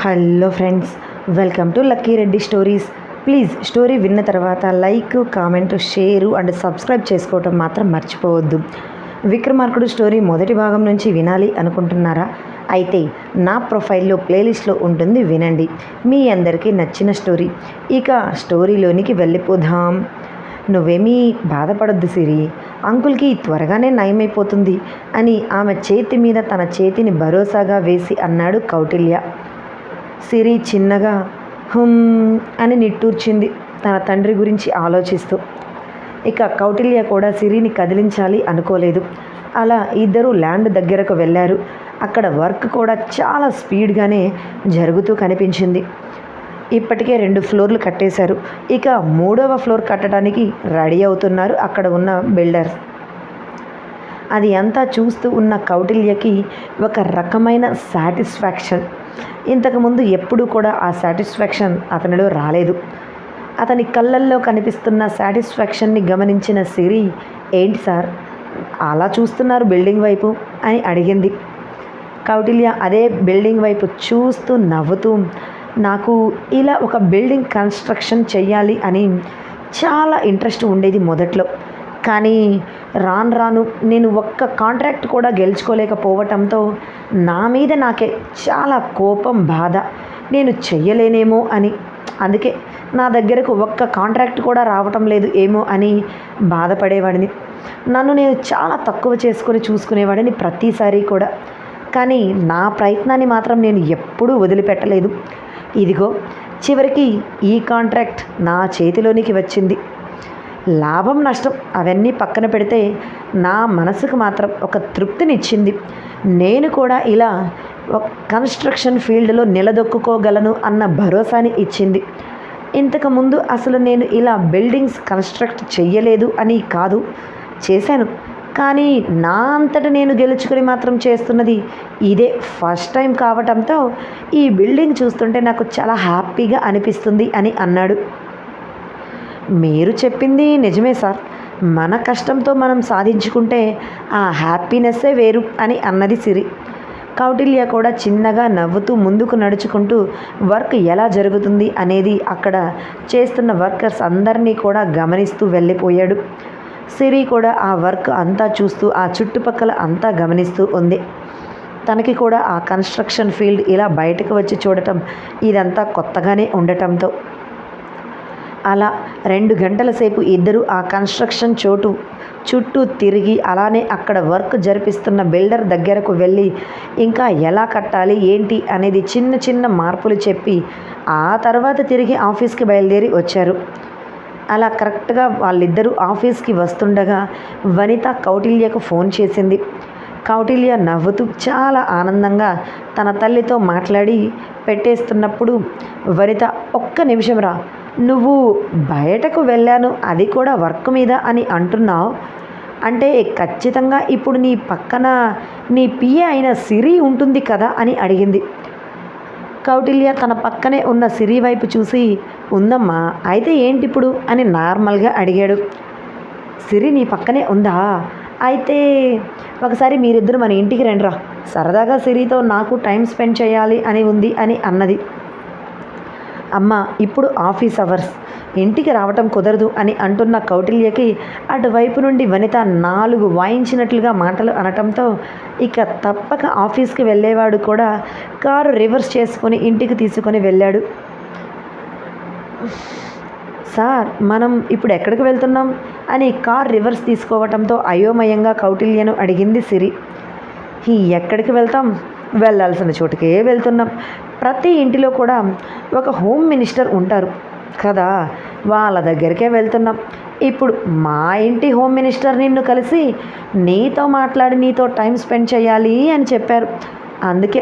Hello friends, welcome to lucky Reddy stories. Please story విన్న తర్వాత like, comment, share and subscribe చేసుకోవటం మాత్రం మర్చిపోవద్దు. విక్రమార్కుడు స్టోరీ మొదటి భాగం నుంచి వినాలి అనుకుంటున్నారా? అయితే నా ప్రొఫైల్లో ప్లేలిస్ట్లో ఉంటుంది, వినండి. మీ అందరికీ నచ్చిన స్టోరీ. ఇక స్టోరీలోనికి వెళ్ళిపోదాం. నువ్వేమీ బాధపడొద్దు సిరి, అంకుల్కి త్వరగానే నయమైపోతుంది అని ఆమె చేతి మీద తన చేతిని భరోసాగా వేసి అన్నాడు కౌటిల్య. సిరి చిన్నగా అని నిట్టూర్చింది, తన తండ్రి గురించి ఆలోచిస్తూ. ఇక కౌటిల్య కూడా సిరిని కదిలించాలి అనుకోలేదు. అలా ఇద్దరు ల్యాండ్ దగ్గరకు వెళ్ళారు. అక్కడ వర్క్ కూడా చాలా స్పీడ్గానే జరుగుతూ కనిపించింది. ఇప్పటికే 2 ఫ్లోర్లు కట్టేశారు. ఇక 3వ ఫ్లోర్ కట్టడానికి రెడీ అవుతున్నారు అక్కడ ఉన్న బిల్డర్స్. అది అంతా చూస్తూ ఉన్న కౌటిల్యకి ఒక రకమైన సాటిస్ఫాక్షన్. ఇంతకుముందు ఎప్పుడూ కూడా ఆ సాటిస్ఫాక్షన్ అతనిలో రాలేదు. అతని కళ్ళల్లో కనిపిస్తున్న సాటిస్ఫాక్షన్ని గమనించిన సిరి, ఏంటి సార్ అలా చూస్తున్నారు బిల్డింగ్ వైపు అని అడిగింది. కౌటిల్య అదే బిల్డింగ్ వైపు చూస్తూ నవ్వుతూ, నాకు ఇలా ఒక బిల్డింగ్ కన్స్ట్రక్షన్ చెయ్యాలి అని చాలా ఇంట్రెస్ట్ ఉండేది మొదట్లో. కానీ రాను రాను నేను ఒక్క కాంట్రాక్ట్ కూడా గెలుచుకోలేకపోవటంతో నా మీద నాకే చాలా కోపం, బాధ. నేను చెయ్యలేనేమో అని, అందుకే నా దగ్గరకు ఒక్క కాంట్రాక్ట్ కూడా రావటం లేదు ఏమో అని బాధపడేవాడిని. నన్ను నేను చాలా తక్కువ చేసుకొని చూసుకునేవాడిని ప్రతిసారి కూడా. కానీ నా ప్రయత్నాన్ని మాత్రం నేను ఎప్పుడూ వదిలిపెట్టలేదు. ఇదిగో చివరికి ఈ కాంట్రాక్ట్ నా చేతిలోనికి వచ్చింది. లాభం నష్టం అవన్నీ పక్కన పెడితే నా మనసుకు మాత్రం ఒక తృప్తినిచ్చింది. నేను కూడా ఇలా కన్స్ట్రక్షన్ ఫీల్డ్లో నిలదొక్కుకోగలను అన్న భరోసాని ఇచ్చింది. ఇంతకుముందు అసలు నేను ఇలా బిల్డింగ్స్ కన్స్ట్రక్ట్ చెయ్యలేదు అని కాదు, చేశాను. కానీ నా అంతటా నేను గెలుచుకొని మాత్రం చేస్తున్నది ఇదే ఫస్ట్ టైం కావటంతో ఈ బిల్డింగ్ చూస్తుంటే నాకు చాలా హ్యాపీగా అనిపిస్తుంది అని అన్నాడు. మీరు చెప్పింది నిజమే సార్, మన కష్టంతో మనం సాధించుకుంటే ఆ హ్యాపీనెస్సే వేరు అని అన్నది సిరి. కౌటిల్య కూడా చిన్నగా నవ్వుతూ ముందుకు నడుచుకుంటూ వర్క్ ఎలా జరుగుతుంది అనేది అక్కడ చేస్తున్న వర్కర్స్ అందరినీ కూడా గమనిస్తూ వెళ్ళిపోయాడు. సిరి కూడా ఆ వర్క్ అంతా చూస్తూ ఆ చుట్టుపక్కల అంతా గమనిస్తూ ఉంది. తనకి కూడా ఆ కన్స్ట్రక్షన్ ఫీల్డ్ ఇలా బయటకు వచ్చి చూడటం ఇదంతా కొత్తగానే ఉండటంతో అలా 2 గంటల సేపు ఇద్దరు ఆ కన్స్ట్రక్షన్ చోటు చుట్టూ తిరిగి అలానే అక్కడ వర్క్ జరిపిస్తున్న బిల్డర్ దగ్గరకు వెళ్ళి ఇంకా ఎలా కట్టాలి ఏంటి అనేది చిన్న చిన్న మార్పులు చెప్పి ఆ తర్వాత తిరిగి ఆఫీస్కి బయలుదేరి వచ్చారు. అలా కరెక్ట్గా వాళ్ళిద్దరూ ఆఫీస్కి వస్తుండగా వనిత కౌటిల్యకు ఫోన్ చేసింది. కౌటిల్య నవ్వుతూ చాలా ఆనందంగా తన తల్లితో మాట్లాడి పెట్టేస్తున్నప్పుడు వనిత, ఒక్క నిమిషం రా, నువ్వు బయటకు వెళ్ళాను అది కూడా వర్క్ మీద అని అంటున్నావు అంటే ఖచ్చితంగా ఇప్పుడు నీ పక్కన నీ పిఏ అయిన సిరి ఉంటుంది కదా అని అడిగింది. కౌటిల్య తన పక్కనే ఉన్న సిరి వైపు చూసి, ఉందమ్మా, అయితే ఏంటి ఇప్పుడు అని నార్మల్గా అడిగాడు. సిరి నీ పక్కనే ఉందా? అయితే ఒకసారి మీరిద్దరు మన ఇంటికి రండిరా, సరదాగా సిరితో నాకు టైం స్పెండ్ చేయాలి అని ఉంది అని అన్నది. అమ్మ, ఇప్పుడు ఆఫీస్ అవర్స్, ఇంటికి రావటం కుదరదు అని అంటున్న కౌటిల్యకి అటువైపు నుండి వనిత 4 వాయించినట్లుగా మాటలు అనటంతో ఇక తప్పక ఆఫీస్కి వెళ్ళేవాడు కూడా కారు రివర్స్ చేసుకొని ఇంటికి తీసుకొని వెళ్ళాడు. సార్, మనం ఇప్పుడు ఎక్కడికి వెళ్తున్నాం అని కార్ రివర్స్ తీసుకోవటంతో అయోమయంగా కౌటిల్యను అడిగింది సిరి. ఎక్కడికి వెళ్తాం, వెళ్ళాల్సిన చోటుకే వెళ్తున్నాం. ప్రతి ఇంటిలో కూడా ఒక హోమ్ మినిస్టర్ ఉంటారు కదా, వాళ్ళ దగ్గరికే వెళ్తున్నాం. ఇప్పుడు మా ఇంటి హోమ్ మినిస్టర్ నిన్ను కలిసి నీతో మాట్లాడి నీతో టైం స్పెండ్ చేయాలి అని చెప్పారు. అందుకే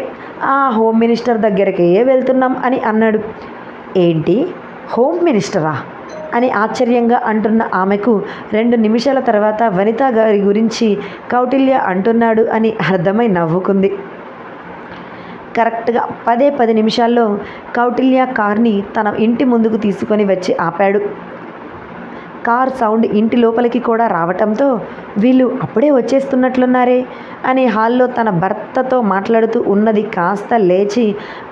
ఆ హోమ్ మినిస్టర్ దగ్గరికే వెళ్తున్నాం అని అన్నాడు. ఏంటి, హోమ్ మినిస్టరా అని ఆశ్చర్యంగా అంటున్న ఆమెకు 2 నిమిషాల తర్వాత వనిత గారి గురించి కౌటిల్య అంటున్నాడు అని అర్థమై నవ్వుకుంది. కరెక్ట్గా 10 నిమిషాల్లో కౌటిల్య కార్ని తన ఇంటి ముందుకు తీసుకొని వచ్చి ఆపాడు. కార్ సౌండ్ ఇంటి లోపలికి కూడా రావటంతో వీళ్ళు అప్పుడే వచ్చేస్తున్నట్లున్నారే అని హాల్లో తన భర్తతో మాట్లాడుతూ ఉన్నది కాస్త లేచి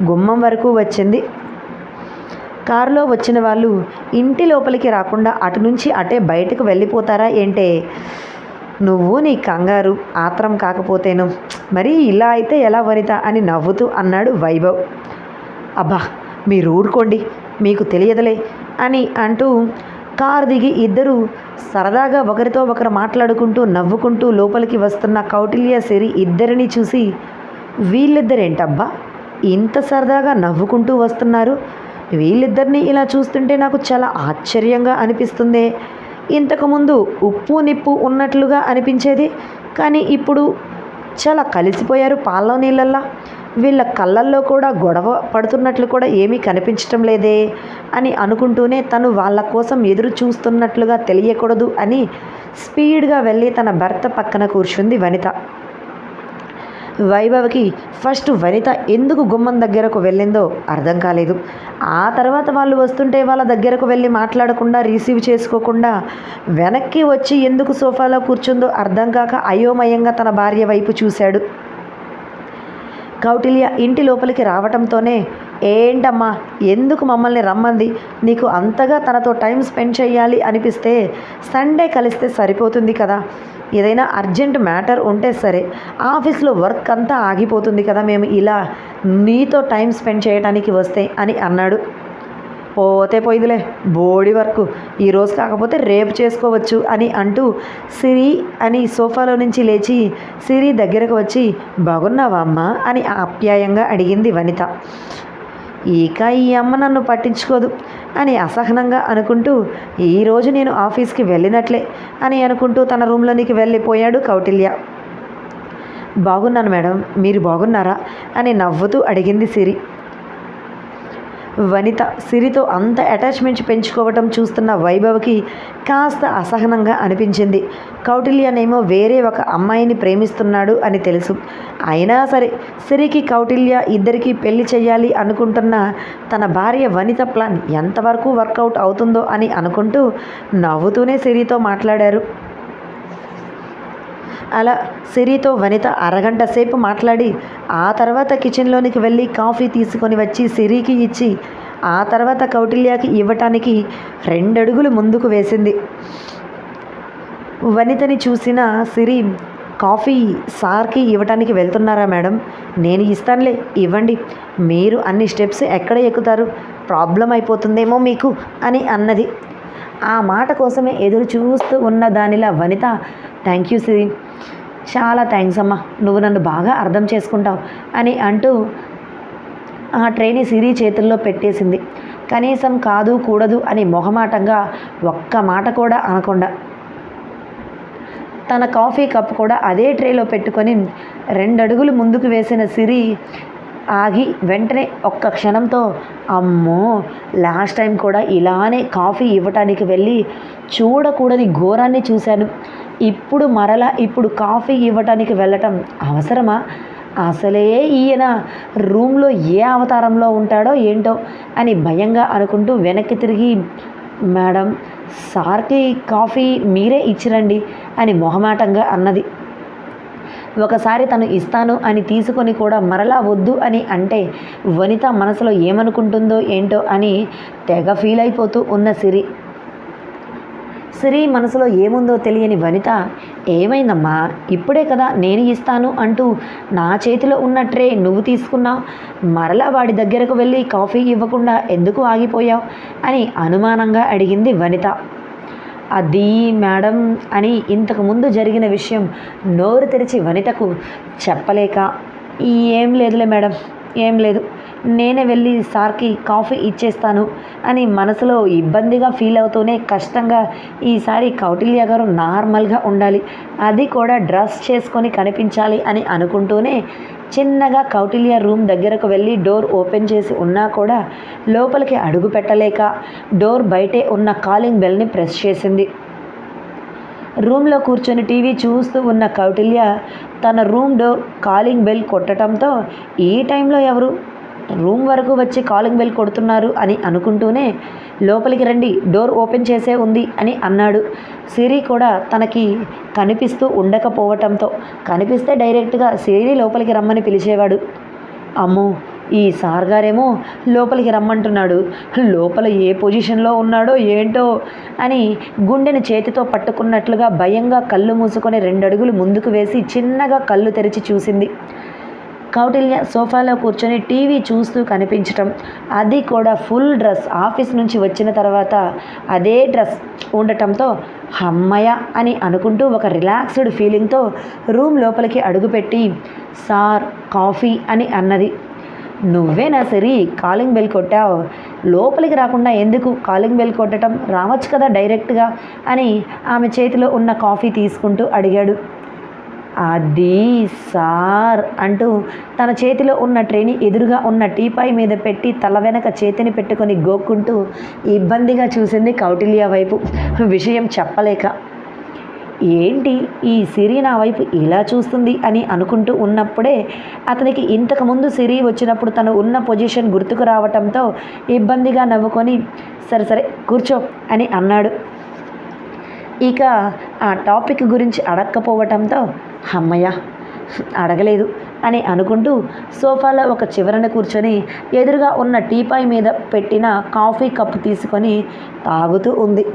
గుమ్మం వరకు వచ్చింది. కారులో వచ్చిన వాళ్ళు ఇంటి లోపలికి రాకుండా అటు నుంచి అటే బయటకు వెళ్ళిపోతారా ఏంటే? నువ్వు నీ కంగారు ఆత్రం కాకపోతేను మరి ఇలా అయితే ఎలా వనిత అని నవ్వుతూ అన్నాడు వైభవ్. అబ్బా మీరు ఊరుకోండి, మీకు తెలియదులే అని అంటూ కారు దిగి ఇద్దరు సరదాగా ఒకరితో ఒకరు మాట్లాడుకుంటూ నవ్వుకుంటూ లోపలికి వస్తున్న కౌటిల్య సిరి ఇద్దరిని చూసి వీళ్ళిద్దరేంటబ్బా ఇంత సరదాగా నవ్వుకుంటూ వస్తున్నారు, వీళ్ళిద్దరినీ ఇలా చూస్తుంటే నాకు చాలా ఆశ్చర్యంగా అనిపిస్తుంది. ఇంతకుముందు ఉప్పు నిప్పు ఉన్నట్లుగా అనిపించేది, కానీ ఇప్పుడు చాలా కలిసిపోయారు పాల్లో నీళ్ళల్లా. వీళ్ళ కళ్ళల్లో కూడా గొడవ పడుతున్నట్లు కూడా ఏమీ కనిపించటం లేదే అని అనుకుంటూనే తను వాళ్ళ కోసం ఎదురు చూస్తున్నట్లుగా తెలియకూడదు అని స్పీడ్గా వెళ్ళి తన భర్త పక్కన కూర్చుంది వనిత. వైభవ్కి ఫస్ట్ వనిత ఎందుకు గుమ్మం దగ్గరకు వెళ్ళిందో అర్థం కాలేదు. ఆ తర్వాత వాళ్ళు వస్తుంటే వాళ్ళ దగ్గరకు వెళ్ళి మాట్లాడకుండా రిసీవ్ చేసుకోకుండా వెనక్కి వచ్చి ఎందుకు సోఫాలో కూర్చుందో అర్థం కాక అయోమయంగా తన భార్య వైపు చూశాడు. కౌటిల్య ఇంటి లోపలికి రావటంతోనే ఏంటమ్మా ఎందుకు మమ్మల్ని రమ్మంది, నీకు అంతగా తనతో టైం స్పెండ్ చేయాలి అనిపిస్తే సండే కలిస్తే సరిపోతుంది కదా, ఏదైనా అర్జెంట్ మ్యాటర్ ఉంటే సరే, ఆఫీస్లో వర్క్ అంతా ఆగిపోతుంది కదా మేము ఇలా నీతో టైం స్పెండ్ చేయడానికి వస్తే అని అన్నాడు. పోతే పోయిందిలే బోడి వర్క్, ఈరోజు కాకపోతే రేపు చేసుకోవచ్చు అని అంటూ సిరి అని సోఫాలో నుంచి లేచి సిరి దగ్గరకు వచ్చి బాగున్నావా అమ్మా అని ఆప్యాయంగా అడిగింది వనిత. ఇక ఈ అమ్మ నన్ను పట్టించుకోదు అని అసహనంగా అనుకుంటూ ఈరోజు నేను ఆఫీస్కి వెళ్ళినట్లే అని అనుకుంటూ తన రూమ్లోనికి వెళ్ళిపోయాడు కౌటిల్య. బాగున్నాను మేడం, మీరు బాగున్నారా అని నవ్వుతూ అడిగింది సిరి. వనిత సిరితో అంత అటాచ్మెంట్ పెంచుకోవటం చూస్తున్న వైభవ్కి కాస్త అసహనంగా అనిపించింది. కౌటిల్యనేమో వేరే ఒక అమ్మాయిని ప్రేమిస్తున్నాడు అని తెలుసు. అయినా సరే సిరికి కౌటిల్య ఇద్దరికీ పెళ్లి చేయాలి అనుకుంటున్న తన భార్య వనిత ప్లాన్ ఎంతవరకు వర్కౌట్ అవుతుందో అని అనుకుంటూ నవ్వుతూనే సిరితో మాట్లాడారు. అలా సిరితో వనిత అరగంట సేపు మాట్లాడి ఆ తర్వాత కిచెన్లోనికి వెళ్ళి కాఫీ తీసుకొని వచ్చి సిరికి ఇచ్చి ఆ తర్వాత కౌటిల్యకి ఇవ్వటానికి 2 అడుగులు ముందుకు వేసింది. వనితని చూసిన సిరి కాఫీ సార్కి ఇవ్వటానికి వెళ్తున్నారా మేడం, నేను ఇస్తానులే ఇవ్వండి, మీరు అన్ని స్టెప్స్ ఎక్కడ ఎక్కుతారు, ప్రాబ్లం అయిపోతుందేమో మీకు అని అన్నది. ఆ మాట కోసమే ఎదురు చూస్తూ ఉన్న దానిలా వనిత థ్యాంక్ యూ సిరి, చాలా థ్యాంక్స్ అమ్మా, నువ్వు నన్ను బాగా అర్థం చేసుకుంటావు అని అంటూ ఆ ట్రేని సిరి చేతుల్లో పెట్టేసింది. కనీసం కాదు కూడదు అని మొహమాటంగా ఒక్క మాట కూడా అనకుండా తన కాఫీ కప్ కూడా అదే ట్రేలో పెట్టుకొని 2 అడుగులు ముందుకు వేసిన సిరి ఆగి వెంటనే ఒక్క క్షణంతో అమ్మో లాస్ట్ టైం కూడా ఇలానే కాఫీ ఇవ్వటానికి వెళ్ళి చూడకూడని ఘోరాన్ని చూశాను, ఇప్పుడు కాఫీ ఇవ్వటానికి వెళ్ళటం అవసరమా, అసలే ఈయన రూమ్లో ఏ అవతారంలో ఉంటాడో ఏంటో అని భయంగా అనుకుంటూ వెనక్కి తిరిగి మేడం సార్కి కాఫీ మీరే ఇచ్చిరండి అని మొహమాటంగా అన్నది. ఒకసారి తను ఇస్తాను అని తీసుకొని కూడా మరలా వద్దు అని అంటే వనిత మనసులో ఏమనుకుంటుందో ఏంటో అని తెగ ఫీల్ అయిపోతూ ఉన్న సిరి మనసులో ఏముందో తెలియని వనిత ఏమైందమ్మా, ఇప్పుడే కదా నేను ఇస్తాను అంటూ నా చేతిలో ఉన్న ట్రే నువ్వు తీసుకున్నావు, మరలా వాడి దగ్గరకు వెళ్ళి కాఫీ ఇవ్వకుండా ఎందుకు ఆగిపోయావు అని అనుమానంగా అడిగింది వనిత. అది మేడం అని ఇంతకుముందు జరిగిన విషయం నోరు తెరిచి వనితకు చెప్పలేక ఏం లేదులే మేడం, ఏం లేదు, నేనే వెళ్ళి సార్కి కాఫీ ఇచ్చేస్తాను అని మనసులో ఇబ్బందిగా ఫీల్ అవుతూనే కష్టంగా ఈసారి కౌటిల్య గారు నార్మల్గా ఉండాలి, అది కూడా డ్రెస్ చేసుకొని కనిపించాలి అని అనుకుంటూనే చిన్నగా కౌటిల్య రూమ్ దగ్గరకు వెళ్ళి డోర్ ఓపెన్ చేసి ఉన్నా కూడా లోపలికి అడుగు పెట్టలేక డోర్ బయటే ఉన్న కాలింగ్ బెల్ని ప్రెస్ చేసింది. రూమ్లో కూర్చొని టీవీ చూస్తూ ఉన్న కౌటిల్య తన రూమ్ డోర్ కాలింగ్ బెల్ కొట్టడంతో ఈ టైంలో ఎవరు రూమ్ వరకు వచ్చి కాలింగ్ బెల్ కొడుతున్నారు అని అనుకుంటూనే లోపలికి రండి, డోర్ ఓపెన్ చేసే ఉంది అని అన్నాడు. సిరి కూడా తనకి కనిపిస్తూ ఉండకపోవటంతో, కనిపిస్తే డైరెక్ట్గా సిరిని లోపలికి రమ్మని పిలిచేవాడు. అమ్మో, ఈ సార్ గారేమో లోపలికి రమ్మంటున్నాడు, లోపల ఏ పొజిషన్లో ఉన్నాడో ఏంటో అని గుండెని చేతితో పట్టుకున్నట్లుగా భయంగా కళ్ళు మూసుకొని 2 అడుగులు ముందుకు వేసి చిన్నగా కళ్ళు తెరిచి చూసింది. కౌటిల్య సోఫాలో కూర్చొని టీవీ చూస్తూ కనిపించటం, అది కూడా ఫుల్ డ్రెస్, ఆఫీస్ నుంచి వచ్చిన తర్వాత అదే డ్రెస్ ఉండటంతో అమ్మయ్య అని అనుకుంటూ ఒక రిలాక్స్డ్ ఫీలింగ్తో రూమ్ లోపలికి అడుగుపెట్టి సార్ కాఫీ అని అన్నది. నువ్వేనా సరి కాలింగ్ బెల్ కొట్టావు? లోపలికి రాకుండా ఎందుకు కాలింగ్ బెల్ కొట్టడం, రావచ్చు కదా డైరెక్ట్గా అని ఆమె చేతిలో ఉన్న కాఫీ తీసుకుంటూ అడిగాడు. అది సార్ అంటూ తన చేతిలో ఉన్న ట్రేని ఎదురుగా ఉన్న టీపాయ్ మీద పెట్టి తల వెనక చేతిని పెట్టుకొని గోక్కుంటూ ఇబ్బందిగా చూసింది కౌటిల్య వైపు, విషయం చెప్పలేక. ఏంటి ఈ సిరి నా వైపు ఇలా చూస్తుంది అని అనుకుంటూ ఉన్నప్పుడే అతనికి ఇంతకుముందు సిరి వచ్చినప్పుడు తను ఉన్న పొజిషన్ గుర్తుకు రావటంతో ఇబ్బందిగా నవ్వుకొని సరే సరే కూర్చో అని అన్నాడు. ఇక ఆ టాపిక్ గురించి అడక్కపోవటంతో అమ్మయ్య అడగలేదు అని అనుకుంటూ సోఫాలో ఒక చివరన కూర్చొని ఎదురుగా ఉన్న టీపాయ్ మీద పెట్టిన కాఫీ కప్పు తీసుకొని తాగుతూ ఉంది.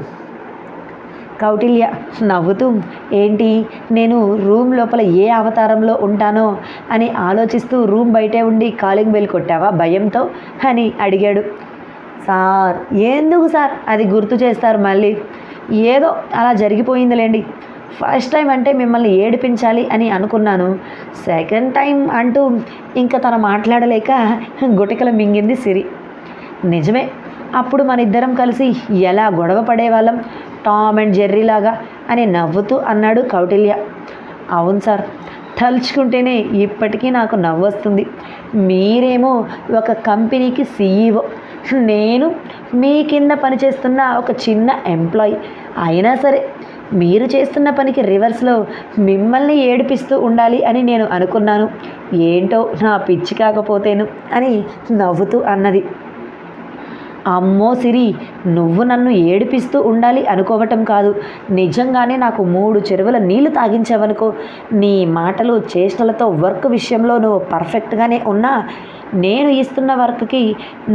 కౌటిల్య నవ్వుతూ, ఏంటి నేను రూమ్ లోపల ఏ అవతారంలో ఉంటానో అని ఆలోచిస్తూ రూమ్ బయటే ఉండి కాలింగ్ బెల్ కొట్టావా భయంతో అని అడిగాడు. సార్ ఎందుకు సార్ అది గుర్తు చేస్తారు మళ్ళీ, ఏదో అలా జరిగిపోయిందిలేండి. ఫస్ట్ టైం అంటే మిమ్మల్ని ఏడిపించాలి అని అనుకున్నాను, సెకండ్ టైం అంటూ ఇంకా తను మాట్లాడలేక గుటికలు మింగింది సిరి. నిజమే, అప్పుడు మన ఇద్దరం కలిసి ఎలా గొడవ పడేవాళ్ళం, టామ్ అండ్ జెర్రీలాగా అని నవ్వుతూ అన్నాడు కౌటిల్య. అవును సార్, తలుచుకుంటేనే ఇప్పటికీ నాకు నవ్వు వస్తుంది. మీరేమో ఒక కంపెనీకి సీఈఓ, నేను మీ కింద పనిచేస్తున్న ఒక చిన్న ఎంప్లాయీ. అయినా సరే మీరు చేస్తున్న పనికి రివర్స్లో మిమ్మల్ని ఏడిపిస్తూ ఉండాలి అని నేను అనుకున్నాను. ఏంటో నా పిచ్చి కాకపోతేను అని నవ్వుతూ అన్నది. అమ్మో సిరి, నువ్వు నన్ను ఏడిపిస్తూ ఉండాలి అనుకోవటం కాదు, నిజంగానే నాకు 3 చెరువుల నీళ్లు తాగించావనుకో. నీ మాటలు చేష్టలతో వర్క్ విషయంలో నువ్వు పర్ఫెక్ట్గానే ఉన్నా, నేను ఇస్తున్న వర్క్కి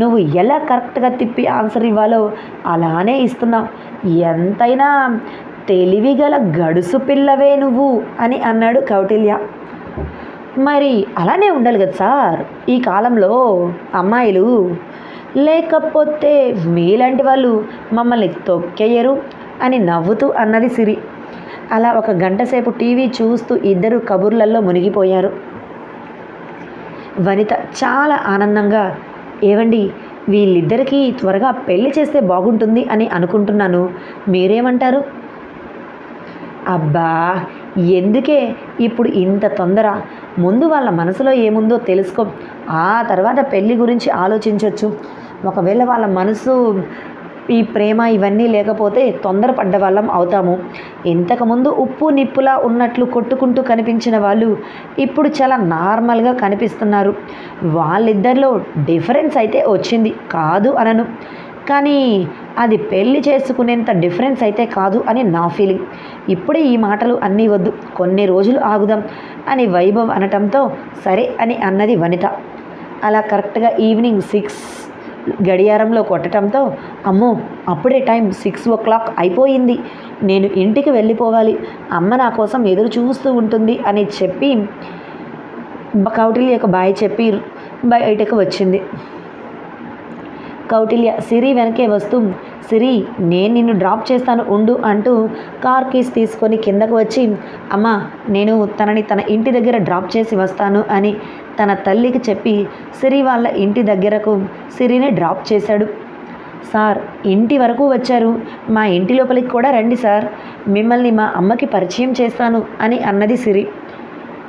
నువ్వు ఎలా కరెక్ట్గా తిప్పి ఆన్సర్ ఇవ్వాలో అలానే ఇస్తున్నావు. ఎంతైనా తెలివిగల గడుసు పిల్లవే నువ్వు అని అన్నాడు కౌటిల్య. మరి అలానే ఉండాలి కదా సార్ ఈ కాలంలో అమ్మాయిలు, లేకపోతే మీలాంటి వాళ్ళు మమ్మల్ని తొక్కేయరు అని నవ్వుతూ అన్నది సిరి. అలా 1 గంట సేపు టీవీ చూస్తూ ఇద్దరు కబుర్లలో మునిగిపోయారు. వనిత చాలా ఆనందంగా, ఏవండి వీళ్ళిద్దరికీ త్వరగా పెళ్లి చేస్తే బాగుంటుంది అని అనుకుంటున్నాను, మీరేమంటారు? అబ్బా ఎందుకే ఇప్పుడు ఇంత తొందర, ముందు వాళ్ళ మనసులో ఏముందో తెలుసుకో, ఆ తర్వాత పెళ్ళి గురించి ఆలోచించవచ్చు. ఒకవేళ వాళ్ళ మనసు ఈ ప్రేమ ఇవన్నీ లేకపోతే తొందరపడ్డ వాళ్ళం అవుతాము. ఇంతకుముందు ఉప్పు నిప్పులా ఉన్నట్లు కొట్టుకుంటూ కనిపించిన వాళ్ళు ఇప్పుడు చాలా నార్మల్గా కనిపిస్తున్నారు. వాళ్ళిద్దరిలో డిఫరెన్స్ అయితే వచ్చింది, కాదు అనను, కానీ అది పెళ్లి చేసుకునేంత డిఫరెన్స్ అయితే కాదు అని నా ఫీలింగ్. ఇప్పుడే ఈ మాటలు అన్నీ వద్దు, కొన్ని రోజులు ఆగుదాం అని వైభవ్ అనటంతో సరే అని అన్నది వనిత. అలా కరెక్ట్గా ఈవినింగ్ 6 గడియారంలో కొట్టడంతో అమ్మో అప్పుడే టైం 6 o'clock అయిపోయింది, నేను ఇంటికి వెళ్ళిపోవాలి, అమ్మ నా కోసం ఎదురు చూస్తూ ఉంటుంది అని చెప్పి కౌటిల్యకు బాయ్ చెప్పి బయటకు వచ్చింది. కౌటిల్య సిరి వెనకే వస్తూ, సిరి నేను నిన్ను డ్రాప్ చేస్తాను ఉండు అంటూ కార్ కీస్ తీసుకొని కిందకు వచ్చి, అమ్మ నేను తనని తన ఇంటి దగ్గర డ్రాప్ చేసి వస్తాను అని తన తల్లికి చెప్పి సిరి వాళ్ళ ఇంటి దగ్గరకు సిరిని డ్రాప్ చేశాడు. సార్ ఇంటి వరకు వచ్చారు, మా ఇంటి లోపలికి కూడా రండి సార్, మిమ్మల్ని మా అమ్మకి పరిచయం చేస్తాను అని అన్నది సిరి.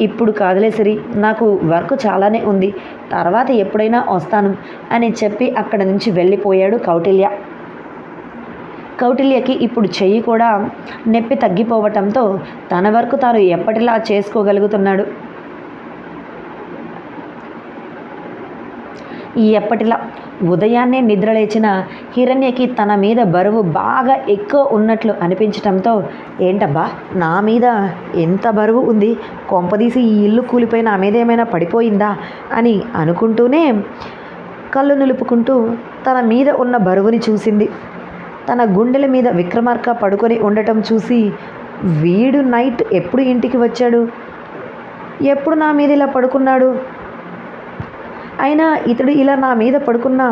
ఇప్పుడు కాదులే సిరి, నాకు వర్క్ చాలానే ఉంది, తర్వాత ఎప్పుడైనా వస్తాను అని చెప్పి అక్కడ నుంచి వెళ్ళిపోయాడు కౌటిల్య. కౌటిల్యకి ఇప్పుడు చెయ్యి కూడా నొప్పి తగ్గిపోవటంతో తన వరకు తాను ఎప్పటిలా చేసుకోగలుగుతున్నాడు. ఎప్పటిలా ఉదయాన్నే నిద్రలేచిన హిరణ్యకి తన మీద బరువు బాగా ఎక్కువ ఉన్నట్లు అనిపించటంతో, ఏంటబ్బా నా మీద ఎంత బరువు ఉంది, కొంపదీసి ఈ ఇల్లు కూలిపోయి నా మీద ఏమైనా పడిపోయిందా అని అనుకుంటూనే కళ్ళు నిలుపుకుంటూ తన మీద ఉన్న బరువుని చూసింది. తన గుండెల మీద విక్రమార్క పడుకొని ఉండటం చూసి, వీడు నైట్ ఎప్పుడు ఇంటికి వచ్చాడు, ఎప్పుడు నా మీద ఇలా పడుకున్నాడు, అయినా ఇతడు ఇలా నా మీద పడుకున్నా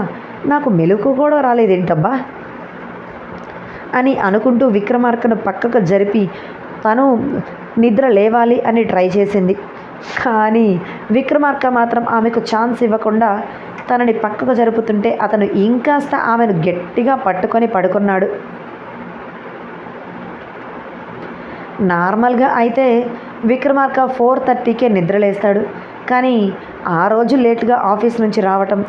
నాకు మెలకు కూడా రాలేదేంటబ్బా అని అనుకుంటూ విక్రమార్కను పక్కకు జరిపి తను నిద్ర లేవాలి అని ట్రై చేసింది. కానీ విక్రమార్క మాత్రం ఆమెకు ఛాన్స్ ఇవ్వకుండా తనని పక్కకు జరుపుతుంటే అతను ఇంకాస్త ఆమెను గట్టిగా పట్టుకొని పడుకున్నాడు. నార్మల్గా అయితే విక్రమార్క 4:30కే నిద్రలేస్తాడు. కానీ ఆ రోజు లేటుగా ఆఫీస్ నుంచి రావటం,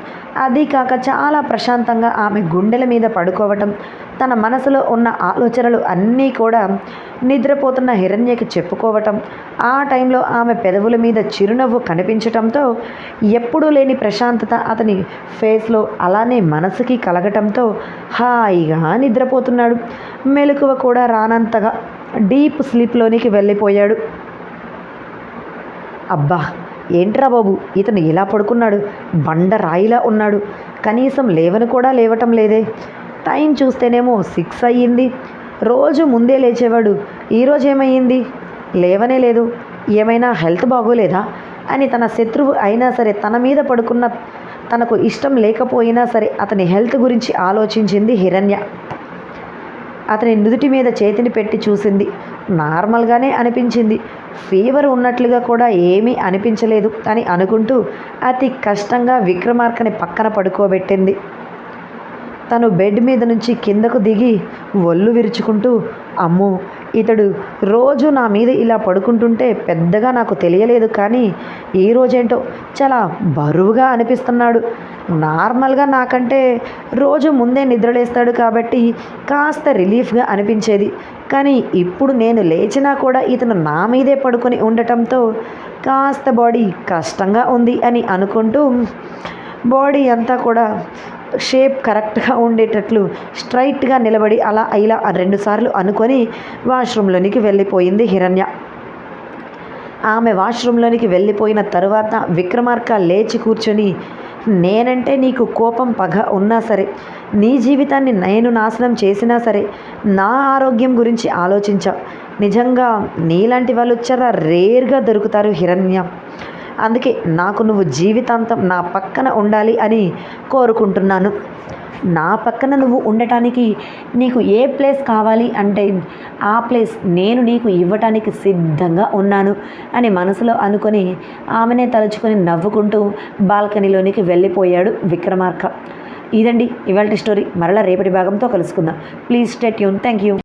అది కాక చాలా ప్రశాంతంగా ఆమె గుండెల మీద పడుకోవటం, తన మనసులో ఉన్న ఆలోచనలు అన్నీ కూడా నిద్రపోతున్న హిరణ్యకి చెప్పుకోవటం, ఆ టైంలో ఆమె పెదవుల మీద చిరునవ్వు కనిపించటంతో ఎప్పుడూ లేని ప్రశాంతత అతని ఫేస్లో అలానే మనసుకి కలగటంతో హాయిగా నిద్రపోతున్నాడు. మెలకువ కూడా రానంతగా డీప్ స్లీప్లోనికి వెళ్ళిపోయాడు. అబ్బా ఏంట్రా బాబు, ఇతను ఇలా పడుకున్నాడు, బండ రాయిలా ఉన్నాడు, కనీసం లేవను కూడా లేవటం లేదే, టైం చూస్తేనేమో 6 అయ్యింది, రోజు ముందే లేచేవాడు, ఈరోజు ఏమయ్యింది, లేవనే లేదు, ఏమైనా హెల్త్ బాగోలేదా అని తన శత్రువు అయినా సరే తన మీద పడుకున్న తనకు ఇష్టం లేకపోయినా సరే అతని హెల్త్ గురించి ఆలోచించింది హిరణ్య. అతని నుదుటి మీద చేతిని పెట్టి చూసింది. నార్మల్గానే అనిపించింది, ఫీవర్ ఉన్నట్లుగా కూడా ఏమీ అనిపించలేదు అని అనుకుంటూ అతి కష్టంగా విక్రమార్కని పక్కన పడుకోబెట్టింది. తను బెడ్ మీద నుంచి కిందకు దిగి ఒళ్ళు విరుచుకుంటూ, అమ్మో ఇతడు రోజు నా మీద ఇలా పడుకుంటుంటే పెద్దగా నాకు తెలియలేదు, కానీ ఈరోజేంటో చాలా బరువుగా అనిపిస్తున్నాడు. నార్మల్గా నాకంటే రోజు ముందే నిద్రలేస్తాడు కాబట్టి కాస్త రిలీఫ్గా అనిపించేది, కానీ ఇప్పుడు నేను లేచినా కూడా ఇతను నా మీదే పడుకొని ఉండటంతో కాస్త బాడీ కష్టంగా ఉంది అని అనుకుంటూ బాడీ అంతా కూడా షేప్ కరెక్ట్గా ఉండేటట్లు స్ట్రైట్గా నిలబడి అలా ఇలా 2 సార్లు అనుకొని వాష్రూమ్లోనికి వెళ్ళిపోయింది హిరణ్య. ఆమె వాష్రూమ్లోనికి వెళ్ళిపోయిన తరువాత విక్రమార్క లేచి కూర్చొని, నేనంటే నీకు కోపం పగ ఉన్నా సరే, నీ జీవితాన్ని నేను నాశనం చేసినా సరే నా ఆరోగ్యం గురించి ఆలోచించా. నిజంగా నీలాంటి వాళ్ళు చాలా రేర్గా దొరుకుతారు హిరణ్య. అందుకే నాకు నువ్వు జీవితాంతం నా పక్కన ఉండాలి అని కోరుకుంటున్నాను. నా పక్కన నువ్వు ఉండటానికి నీకు ఏ ప్లేస్ కావాలి అంటే ఆ ప్లేస్ నేను నీకు ఇవ్వటానికి సిద్ధంగా ఉన్నాను అని మనసులో అనుకొని ఆమెనే తలుచుకొని నవ్వుకుంటూ బాల్కనీలోనికి వెళ్ళిపోయాడు విక్రమార్క. ఇదండి ఇవాల్టి స్టోరీ. మరలా రేపటి భాగంతో కలుసుకుందాం. Please stay tune. Thank you.